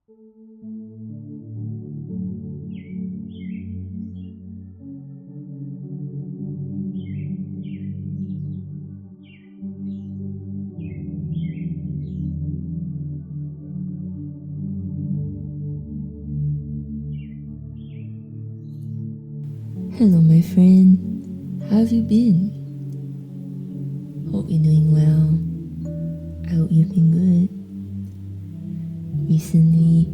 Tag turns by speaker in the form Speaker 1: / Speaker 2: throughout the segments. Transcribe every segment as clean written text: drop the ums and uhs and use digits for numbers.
Speaker 1: Hello, my friend. How have you been? Hope you're doing well. I hope you've been good. Recently,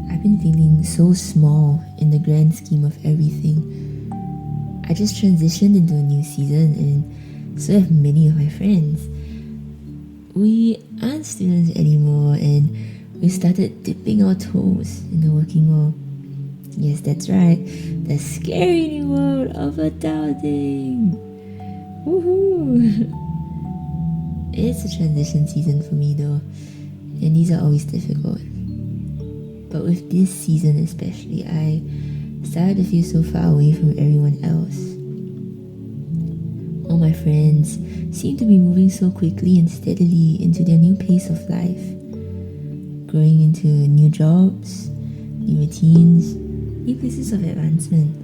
Speaker 1: I've been feeling so small in the grand scheme of everything. I just transitioned into a new season, and so have many of my friends. We aren't students anymore, and we started dipping our toes in the working world. Yes, that's right. The scary new world of adulting. Woohoo! It's a transition season for me though, and these are always difficult. But with this season especially, I started to feel so far away from everyone else. All my friends seem to be moving so quickly and steadily into their new pace of life, growing into new jobs, new routines, new places of advancement.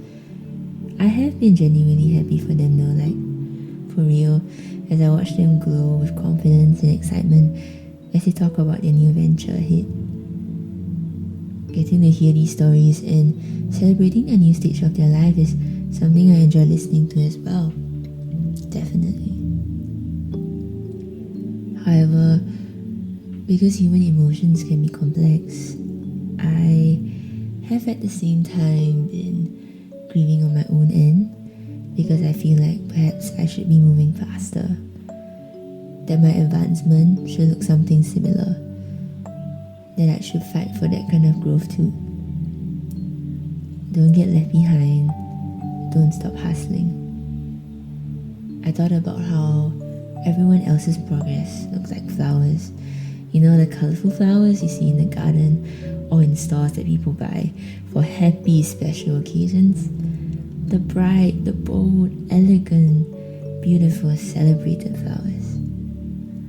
Speaker 1: I have been genuinely happy for them though, like for real, as I watch them glow with confidence and excitement as they talk about their new venture ahead. Getting to hear these stories and celebrating a new stage of their life is something I enjoy listening to as well. Definitely. However, because human emotions can be complex, I have at the same time been grieving on my own end because I feel like perhaps I should be moving faster, that my advancement should look something similar, that I should fight for that kind of growth too. Don't get left behind, don't stop hustling. I thought about how everyone else's progress looks like flowers. You know, the colourful flowers you see in the garden or in stores that people buy for happy special occasions. The bright, the bold, elegant, beautiful, celebrated flowers.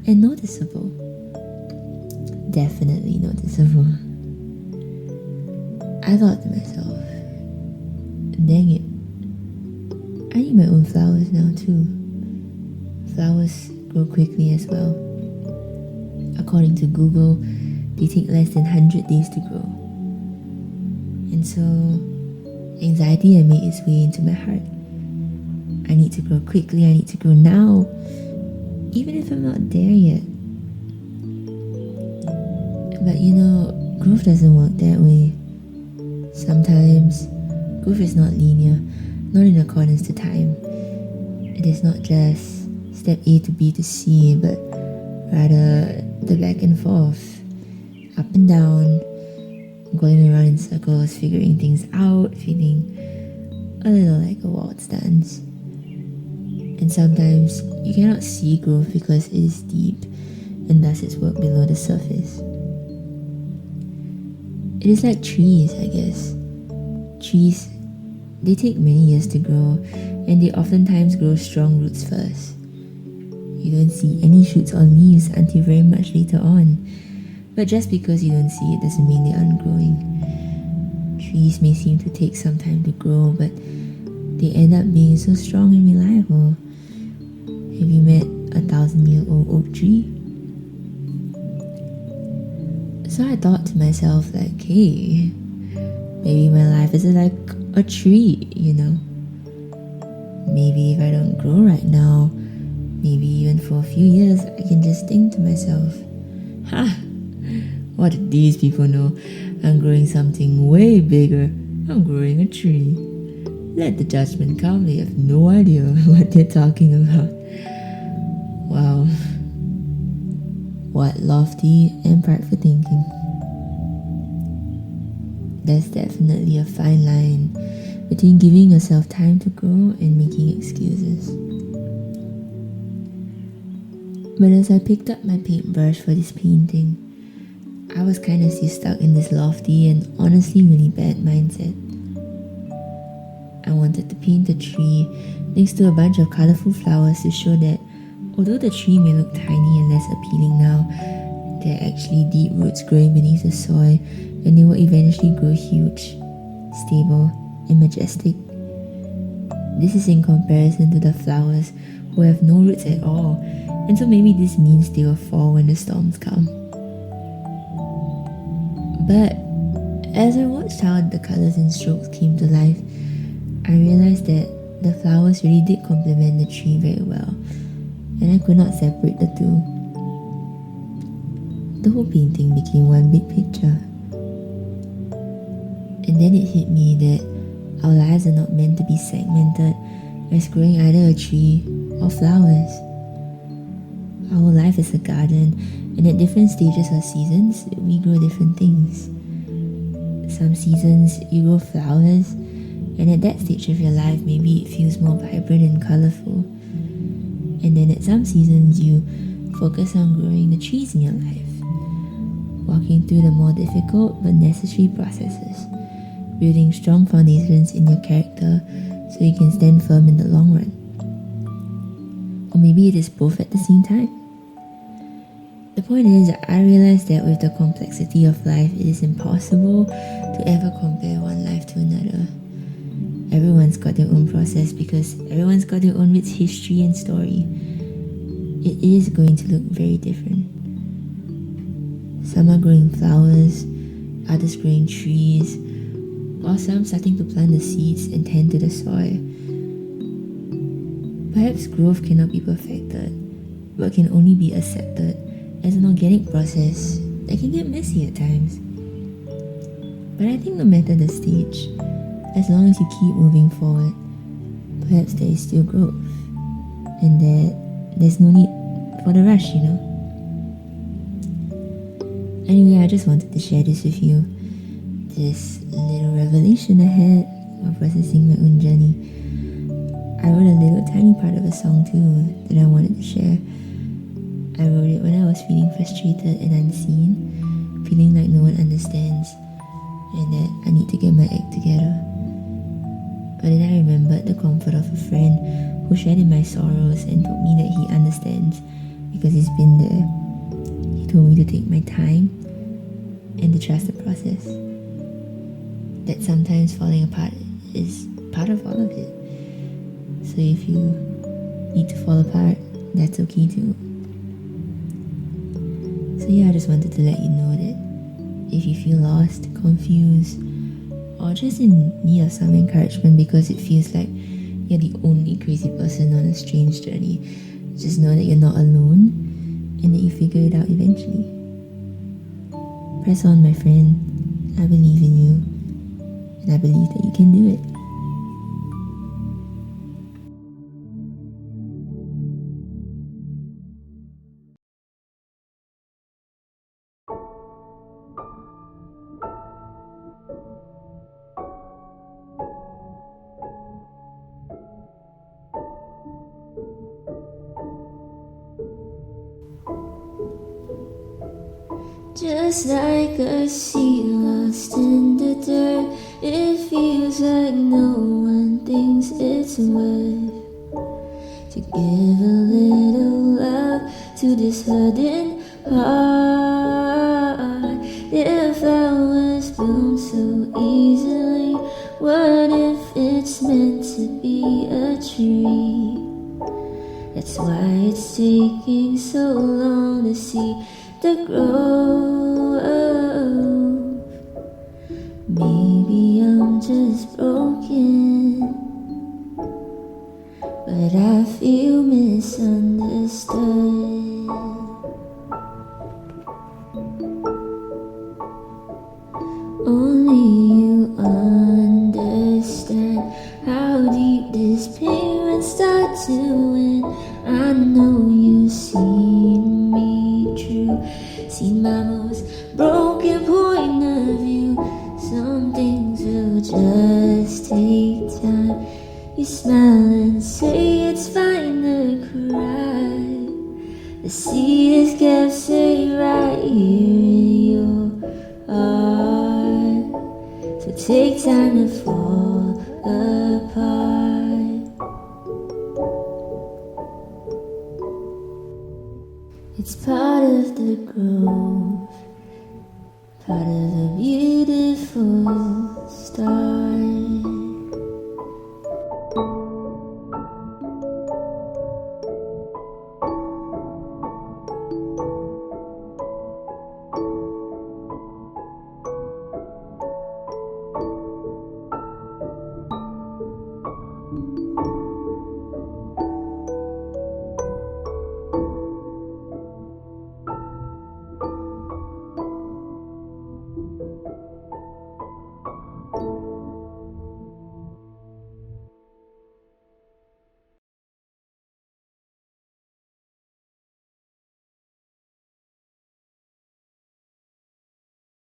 Speaker 1: And noticeable. Definitely noticeable. I thought to myself, dang it, I need my own flowers now too. Flowers grow quickly as well. According to Google, they take less than 100 days to grow. And so, anxiety had made its way into my heart. I need to grow quickly, I need to grow now, even if I'm not there yet. But you know, growth doesn't work that way. Sometimes, growth is not linear, not in accordance to time. It is not just step A to B to C, but rather the back and forth, up and down, going around in circles, figuring things out, feeling a little like a waltz dance. And sometimes you cannot see growth because it is deep and thus it's work below the surface. It is like trees, I guess. Trees, they take many years to grow, and they oftentimes grow strong roots first. You don't see any shoots or leaves until very much later on. But just because you don't see it doesn't mean they aren't growing. Trees may seem to take some time to grow, but they end up being so strong and reliable. Have you met a 1,000-year-old oak tree? So I thought to myself, like, hey, maybe my life is like a tree, you know? Maybe if I don't grow right now, maybe even for a few years, I can just think to myself, ha! What do these people know? I'm growing something way bigger. I'm growing a tree. Let the judgment come. They have no idea what they're talking about. Wow. What lofty and prideful thinking. There's definitely a fine line between giving yourself time to grow and making excuses. But as I picked up my paintbrush for this painting, I was kind of still stuck in this lofty and honestly really bad mindset. I wanted to paint a tree next to a bunch of colourful flowers to show that although the tree may look tiny and less appealing now, there are actually deep roots growing beneath the soil and they will eventually grow huge, stable, and majestic. This is in comparison to the flowers who have no roots at all, and so maybe this means they will fall when the storms come. But as I watched how the colours and strokes came to life, I realised that the flowers really did complement the tree very well, and I could not separate the two. The whole painting became one big picture. And then it hit me that our lives are not meant to be segmented as growing either a tree or flowers. Our whole life is a garden, and at different stages or seasons, we grow different things. Some seasons you grow flowers, and at that stage of your life, maybe it feels more vibrant and colourful. And then at some seasons, you focus on growing the trees in your life, walking through the more difficult but necessary processes, building strong foundations in your character so you can stand firm in the long run. Or maybe it is both at the same time. The point is, I realized that with the complexity of life, it is impossible to ever compare one life to another. Everyone's got their own process because everyone's got their own rich history and story. It is going to look very different. Some are growing flowers, others growing trees, while some starting to plant the seeds and tend to the soil. Perhaps growth cannot be perfected, but can only be accepted as an organic process that can get messy at times. But I think no matter the stage, as long as you keep moving forward, perhaps there is still growth, and that there's no need for the rush, you know? Anyway, I just wanted to share this with you. This little revelation I had while processing my own journey. I wrote a little tiny part of a song too that I wanted to share. I wrote it when I was feeling frustrated and unseen, feeling like no one understands, and that I need to get my act together. But then I remembered the comfort of a friend who shared in my sorrows and told me that he understands because he's been there. He told me to take my time and to trust the process. That sometimes falling apart is part of all of it. So if you need to fall apart, that's okay too. So yeah, I just wanted to let you know that if you feel lost, confused, or just in need of some encouragement because it feels like you're the only crazy person on a strange journey, just know that you're not alone and that you figure it out eventually. Press on, my friend. I believe in you, and I believe that you can do it.
Speaker 2: Just like a sea lost in the dirt, it feels like no one thinks it's worth to give a little love to this hurting heart. If flowers bloom so easily, what if it's meant to be a tree? That's why it's taking so long to see the growth. Maybe I'm just broken, but I feel misunderstood. Only you understand how deep this pain would start to end. I know you've seen me true, seen my most broken point of view. Some things will just take time. You smile and say it's fine to cry. The seed is kept safe right here in your heart. So take time to fall apart. It's part of the growth, part of the beauty. beautiful stars.